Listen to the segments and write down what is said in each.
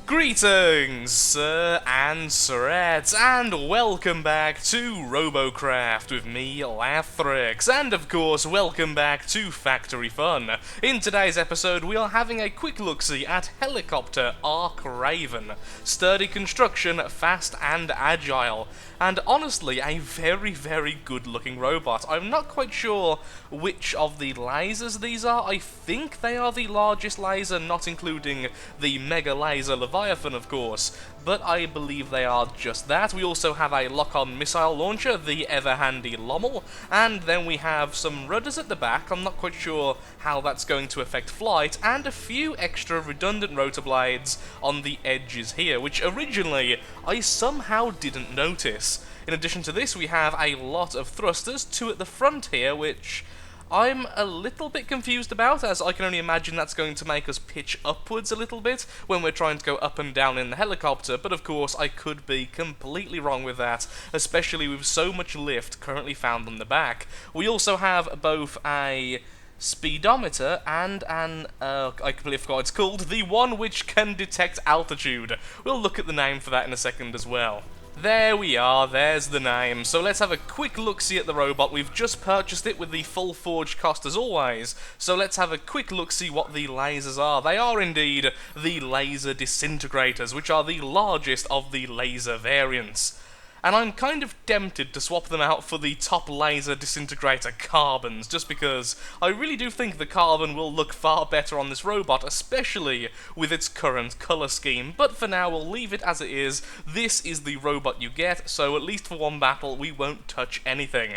Greetings, sir and sirettes, and welcome back to Robocraft with me, Lathrix, and of course, welcome back to Factory Fun. In today's episode, we are having a quick look-see at Helicopter Arc Raven. Sturdy construction, fast and agile, and honestly, a very, very good-looking robot. I'm not quite sure which of the lasers these are. I think they are the largest laser, not including the Mega Laser Leviathan, of course, but I believe they are just that. We also have a lock-on missile launcher, the ever-handy Lommel, and then we have some rudders at the back. I'm not quite sure how that's going to affect flight, and a few extra redundant rotor blades on the edges here, which originally I somehow didn't notice. In addition to this, we have a lot of thrusters, two at the front here, which I'm a little bit confused about, as I can only imagine that's going to make us pitch upwards a little bit when we're trying to go up and down in the helicopter, but of course I could be completely wrong with that, especially with so much lift currently found on the back. We also have both a speedometer and I completely forgot what it's called, the one which can detect altitude. We'll look at the name for that in a second as well. There we are, there's the name. So let's have a quick look-see at the robot. We've just purchased it with the full forge cost as always, so let's have a quick look-see what the lasers are. They are indeed the laser disintegrators, which are the largest of the laser variants. And I'm kind of tempted to swap them out for the top laser disintegrator carbons, just because I really do think the carbon will look far better on this robot, especially with its current colour scheme. But for now, we'll leave it as it is. This is the robot you get, so at least for one battle, we won't touch anything.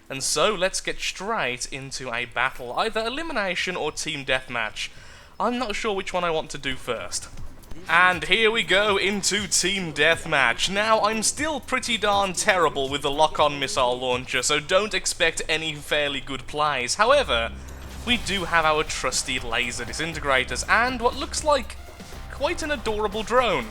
And so, let's get straight into a battle, either elimination or team deathmatch. I'm not sure which one I want to do first. And here we go into Team Deathmatch. Now, I'm still pretty darn terrible with the lock-on missile launcher, so don't expect any fairly good plays. However, we do have our trusty laser disintegrators, and what looks like quite an adorable drone.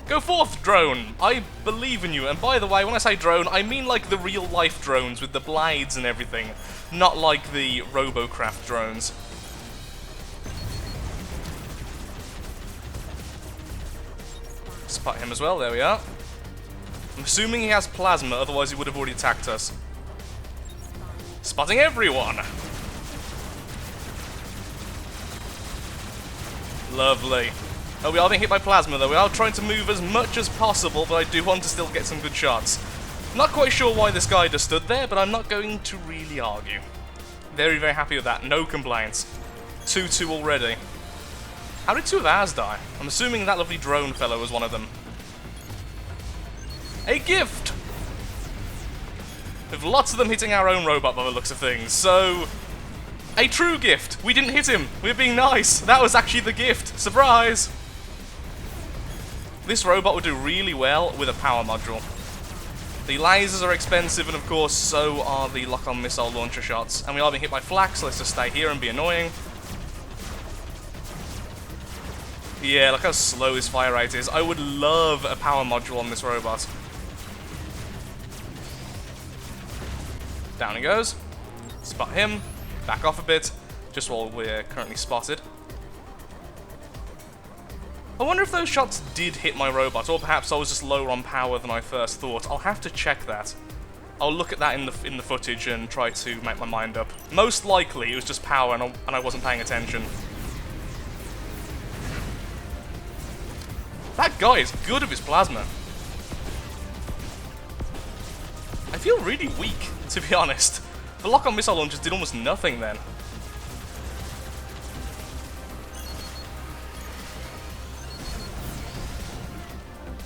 Go forth, drone! I believe in you, and by the way, when I say drone, I mean like the real-life drones with the blades and everything, not like the Robocraft drones. Spot him as well, there we are. I'm assuming he has plasma, otherwise he would have already attacked us. Spotting everyone! Lovely. Oh, we are being hit by plasma though. We are trying to move as much as possible, but I do want to still get some good shots. Not quite sure why this guy just stood there, but I'm not going to really argue. Very, very happy with that. No complaints. 2-2 already. How did two of ours die? I'm assuming that lovely drone fellow was one of them. A gift! With lots of them hitting our own robot by the looks of things, so a true gift! We didn't hit him! We're being nice! That was actually the gift! Surprise! This robot would do really well with a power module. The lasers are expensive, and of course, so are the lock-on missile launcher shots. And we are being hit by flak, so let's just stay here and be annoying. Yeah, look how slow his fire rate is. I would love a power module on this robot. Down he goes. Spot him. Back off a bit, just while we're currently spotted. I wonder if those shots did hit my robot, or perhaps I was just lower on power than I first thought. I'll have to check that. I'll look at that in the footage and try to make my mind up. Most likely it was just power and I wasn't paying attention. That guy is good with his plasma. I feel really weak, to be honest. The lock-on missile launchers did almost nothing then.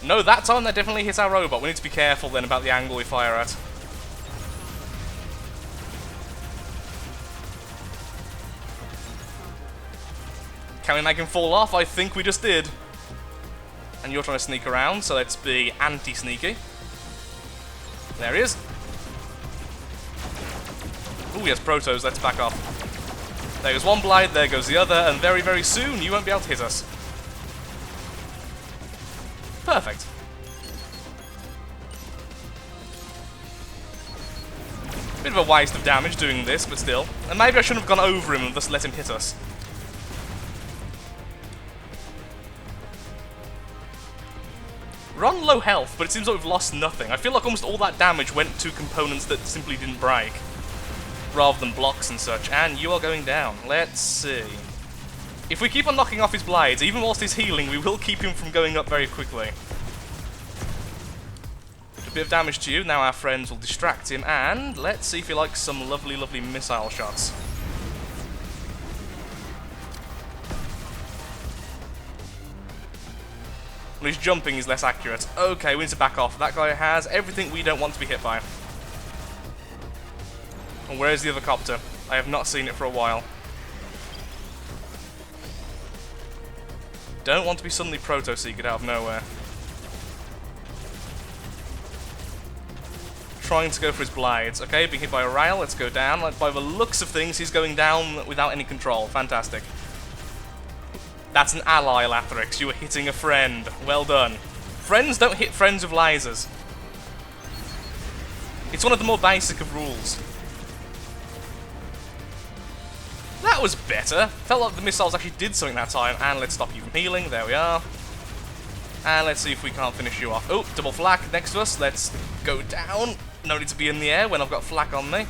No, that time that definitely hit our robot. We need to be careful then about the angle we fire at. Can we make him fall off? I think we just did. And you're trying to sneak around, so let's be anti-sneaky. There he is. Ooh, he has protos, let's back off. There goes one blade, there goes the other, and very, very soon you won't be able to hit us. Perfect. Bit of a waste of damage doing this, but still. And maybe I shouldn't have gone over him and just let him hit us. We're on low health, but it seems like we've lost nothing. I feel like almost all that damage went to components that simply didn't break, rather than blocks and such. And you are going down. Let's see. If we keep on knocking off his blades, even whilst he's healing, we will keep him from going up very quickly. A bit of damage to you. Now our friends will distract him, and let's see if he likes some lovely, lovely missile shots. When he's jumping, he's less accurate. Okay, we need to back off. That guy has everything we don't want to be hit by. And where's the other copter? I have not seen it for a while. Don't want to be suddenly proto-seeked out of nowhere. Trying to go for his blades. Okay, being hit by a rail, let's go down. Like, by the looks of things, he's going down without any control. Fantastic. That's an ally, Lathrix. You were hitting a friend. Well done. Friends don't hit friends with lasers. It's one of the more basic of rules. That was better. Felt like the missiles actually did something that time. And let's stop you from healing. There we are. And let's see if we can't finish you off. Oh, double flak next to us. Let's go down. No need to be in the air when I've got flak on me.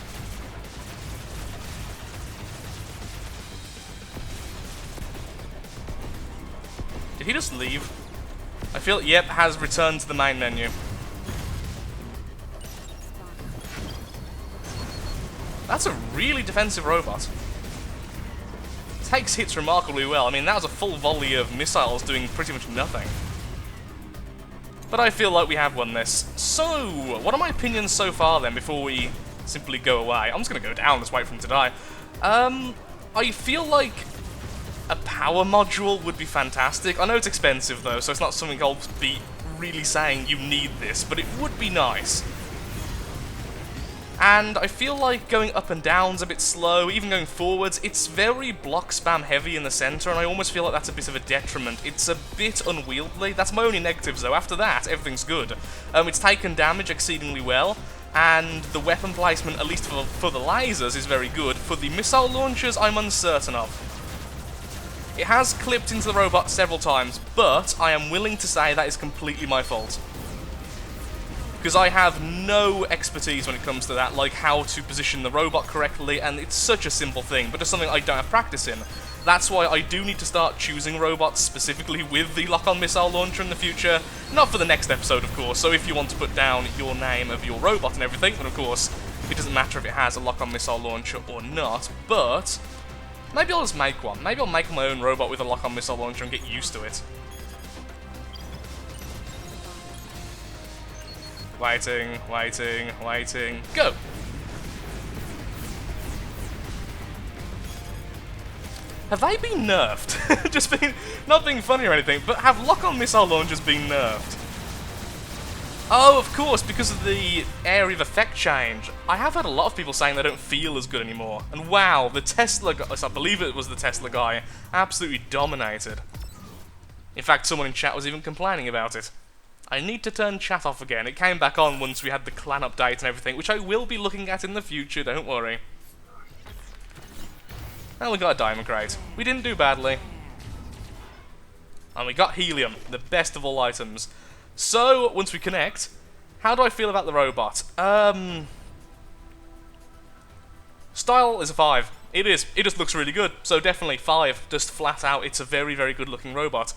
Did he just leave? I feel, yep, has returned to the main menu. That's a really defensive robot. Takes hits remarkably well. I mean, that was a full volley of missiles doing pretty much nothing. But I feel like we have won this. So, what are my opinions so far then, before we simply go away? I'm just going to go down, let's wait for him to die. I feel like a power module would be fantastic. I know it's expensive though, so it's not something I'll be really saying you need this, but it would be nice. And I feel like going up and down's a bit slow, even going forwards. It's very block spam heavy in the center, and I almost feel like that's a bit of a detriment. It's a bit unwieldy. That's my only negatives though. After that, everything's good. It's taken damage exceedingly well, and the weapon placement, at least for the lasers, is very good. For the missile launchers, I'm uncertain of. It has clipped into the robot several times, but I am willing to say that is completely my fault. Because I have no expertise when it comes to that, like how to position the robot correctly, and it's such a simple thing, but it's something I don't have practice in. That's why I do need to start choosing robots specifically with the lock-on missile launcher in the future. Not for the next episode, of course, so if you want to put down your name of your robot and everything, then of course, it doesn't matter if it has a lock-on missile launcher or not, but maybe I'll just make one. Maybe I'll make my own robot with a lock-on missile launcher and get used to it. Waiting, waiting, waiting, go! Have they been nerfed? Just being, not being funny or anything, but have lock-on missile launchers been nerfed? Oh, of course, because of the area of effect change. I have had a lot of people saying they don't feel as good anymore. And wow, the Tesla guy, I believe it was the Tesla guy, absolutely dominated. In fact, someone in chat was even complaining about it. I need to turn chat off again. It came back on once we had the clan update and everything, which I will be looking at in the future, don't worry. And we got a diamond crate. We didn't do badly. And we got helium, the best of all items. So, once we connect, how do I feel about the robot? Style is a 5. It is. It just looks really good. So definitely 5. Just flat out, it's a very, very good looking robot.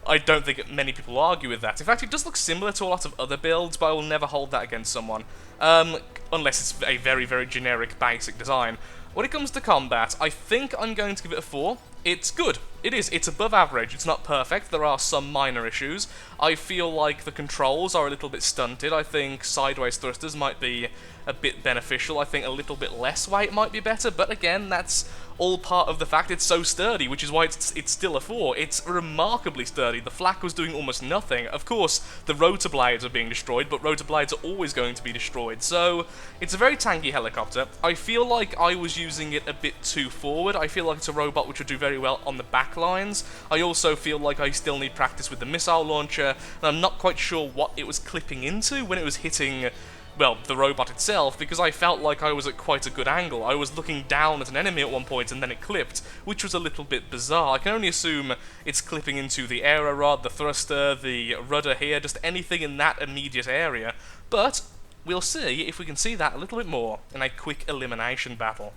I don't think many people argue with that. In fact, it does look similar to a lot of other builds, but I will never hold that against someone. Unless it's a very, very generic, basic design. When it comes to combat, I think I'm going to give it a 4. It's good. It is. It's above average. It's not perfect. There are some minor issues. I feel like the controls are a little bit stunted. I think sideways thrusters might be a bit beneficial. I think a little bit less weight might be better, but again, that's all part of the fact it's so sturdy, which is why it's still a 4. It's remarkably sturdy. The flak was doing almost nothing. Of course, the rotor blades are being destroyed, but rotor blades are always going to be destroyed. So, it's a very tanky helicopter. I feel like I was using it a bit too forward. I feel like it's a robot which would do very well on the back lines. I also feel like I still need practice with the missile launcher, and I'm not quite sure what it was clipping into when it was hitting well, the robot itself, because I felt like I was at quite a good angle. I was looking down at an enemy at one point and then it clipped, which was a little bit bizarre. I can only assume it's clipping into the aero rod, the thruster, the rudder here, just anything in that immediate area. But we'll see if we can see that a little bit more in a quick elimination battle.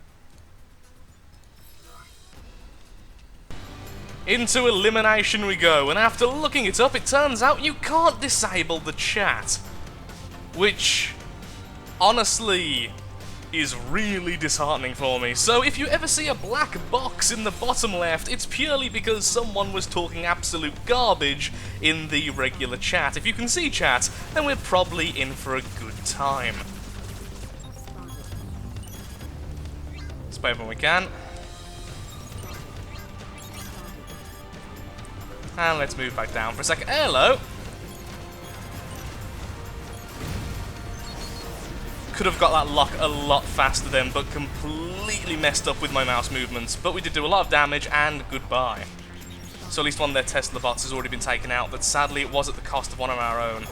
Into elimination we go, and after looking it up, it turns out you can't disable the chat. Which, honestly, is really disheartening for me. So if you ever see a black box in the bottom left, it's purely because someone was talking absolute garbage in the regular chat. If you can see chat, then we're probably in for a good time. Let's wait when we can. And let's move back down for a second. Hello! Could have got that lock a lot faster then, but completely messed up with my mouse movements. But we did do a lot of damage, and goodbye. So at least one of their Tesla bots has already been taken out, but sadly it was at the cost of one of our own.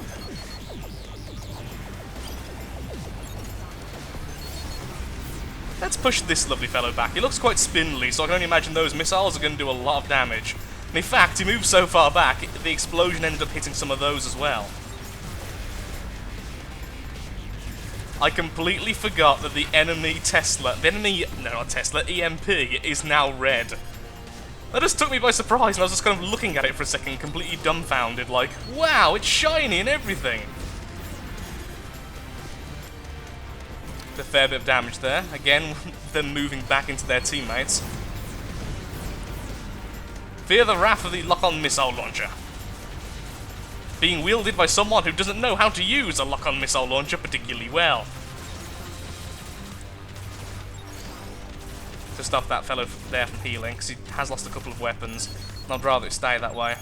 Let's push this lovely fellow back. He looks quite spindly, so I can only imagine those missiles are going to do a lot of damage. And in fact, he moved so far back, the explosion ended up hitting some of those as well. I completely forgot that the enemy EMP is now red. That just took me by surprise, and I was just kind of looking at it for a second, completely dumbfounded, like, wow, it's shiny and everything. A fair bit of damage there. Again, them moving back into their teammates. Fear the wrath of the lock-on missile launcher. Being wielded by someone who doesn't know how to use a lock-on missile launcher particularly well. To stop that fellow there from healing, because he has lost a couple of weapons, and I'd rather it stay that way.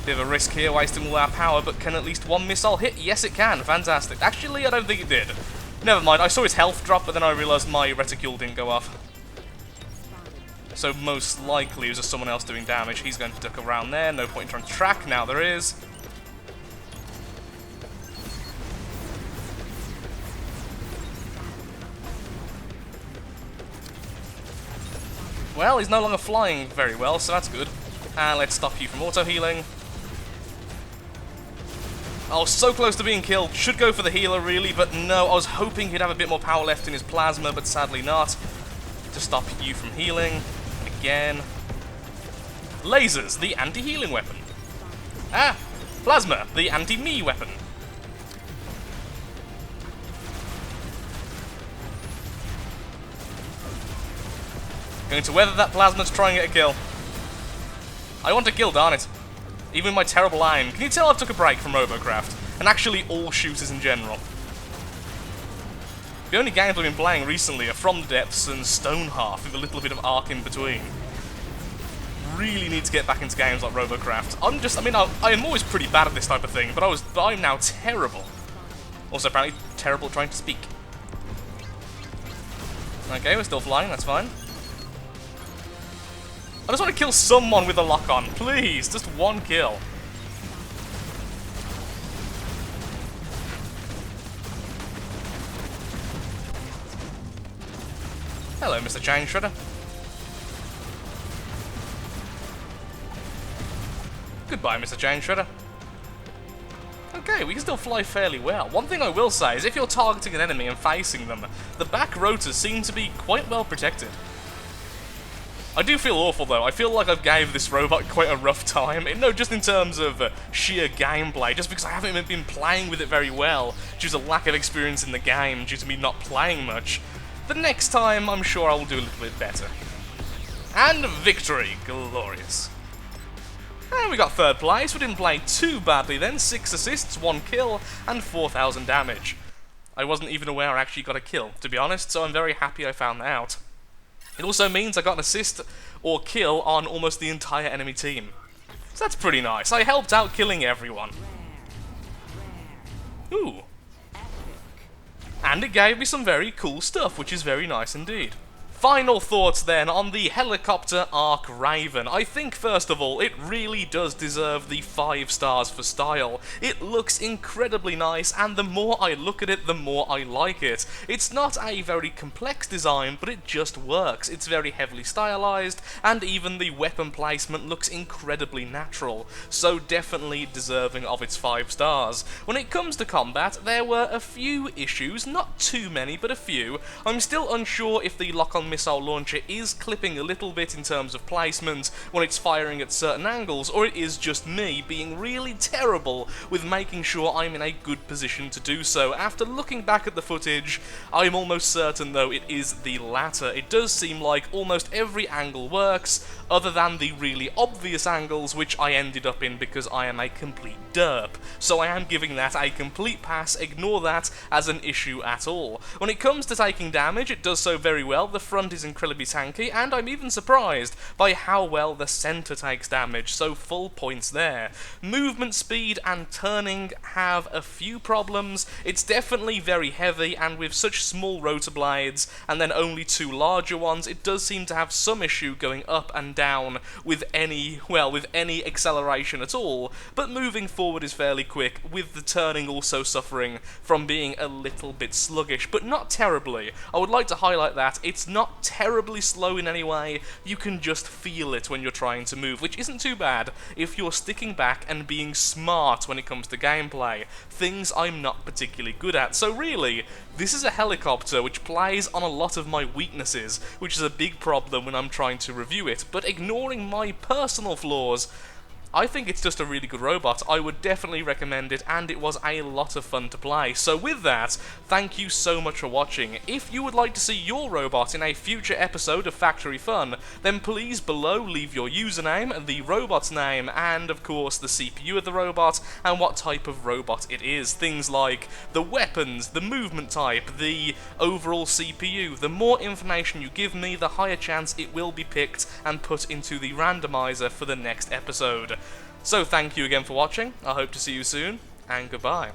Bit of a risk here, wasting all our power, but can at least one missile hit? Yes, it can. Fantastic. Actually, I don't think it did. Never mind, I saw his health drop, but then I realised my reticule didn't go off. So most likely it was just someone else doing damage. He's going to duck around there, no point in trying to track, now there is. Well, he's no longer flying very well, so that's good. And let's stop you from auto-healing. Oh, so close to being killed. Should go for the healer, really, but no. I was hoping he'd have a bit more power left in his plasma, but sadly not. To stop you from healing. Again. Lasers, the anti-healing weapon. Ah! Plasma, the anti-me weapon. Going to weather that plasma to try and get a kill. I want a kill, darn it. Even my terrible aim. Can you tell I took a break from Robocraft? And actually all shooters in general. The only games I've been playing recently are From the Depths and Stonehearth, with a little bit of arc in between. Really need to get back into games like Robocraft. I am always pretty bad at this type of thing, but I'm now terrible. Also apparently terrible at trying to speak. Okay, we're still flying, that's fine. I just want to kill someone with a lock-on, please, just one kill. Hello, Mr. Chain Shredder. Goodbye, Mr. Chain Shredder. Okay, we can still fly fairly well. One thing I will say is if you're targeting an enemy and facing them, the back rotors seem to be quite well protected. I do feel awful though. I feel like I've gave this robot quite a rough time. No, just in terms of sheer gameplay, just because I haven't been playing with it very well due to lack of experience in the game, due to me not playing much. The next time, I'm sure I will do a little bit better. And victory, glorious. And we got third place. We didn't play too badly then. 6 assists, 1 kill, and 4,000 damage. I wasn't even aware I actually got a kill, to be honest, so I'm very happy I found that out. It also means I got an assist or kill on almost the entire enemy team. So that's pretty nice. I helped out killing everyone. Ooh. And it gave me some very cool stuff, which is very nice indeed. Final thoughts then on the Helicopter Arc Raven. I think first of all, it really does deserve the 5 stars for style. It looks incredibly nice, and the more I look at it, the more I like it. It's not a very complex design, but it just works. It's very heavily stylized, and even the weapon placement looks incredibly natural, so definitely deserving of its 5 stars. When it comes to combat, there were a few issues, not too many, but a few. I'm still unsure if the lock-on missile launcher is clipping a little bit in terms of placement when it's firing at certain angles, or it is just me being really terrible with making sure I'm in a good position to do so. After looking back at the footage, I'm almost certain though it is the latter. It does seem like almost every angle works, other than the really obvious angles which I ended up in because I am a complete derp. So I am giving that a complete pass, ignore that as an issue at all. When it comes to taking damage, it does so very well. The front is incredibly tanky, and I'm even surprised by how well the center takes damage, so full points there. Movement speed and turning have a few problems. It's definitely very heavy, and with such small rotor blades, and then only 2 larger ones, it does seem to have some issue going up and down with any acceleration at all, but moving forward is fairly quick, with the turning also suffering from being a little bit sluggish, but not terribly. I would like to highlight that it's not terribly slow in any way, you can just feel it when you're trying to move, which isn't too bad if you're sticking back and being smart when it comes to gameplay, things I'm not particularly good at. So really, this is a helicopter which plays on a lot of my weaknesses, which is a big problem when I'm trying to review it, but ignoring my personal flaws, I think it's just a really good robot. I would definitely recommend it, and it was a lot of fun to play. So with that, thank you so much for watching. If you would like to see your robot in a future episode of Factory Fun, then please below leave your username, the robot's name, and of course the CPU of the robot, and what type of robot it is. Things like the weapons, the movement type, the overall CPU. The more information you give me, the higher chance it will be picked and put into the randomizer for the next episode. So thank you again for watching, I hope to see you soon, and goodbye.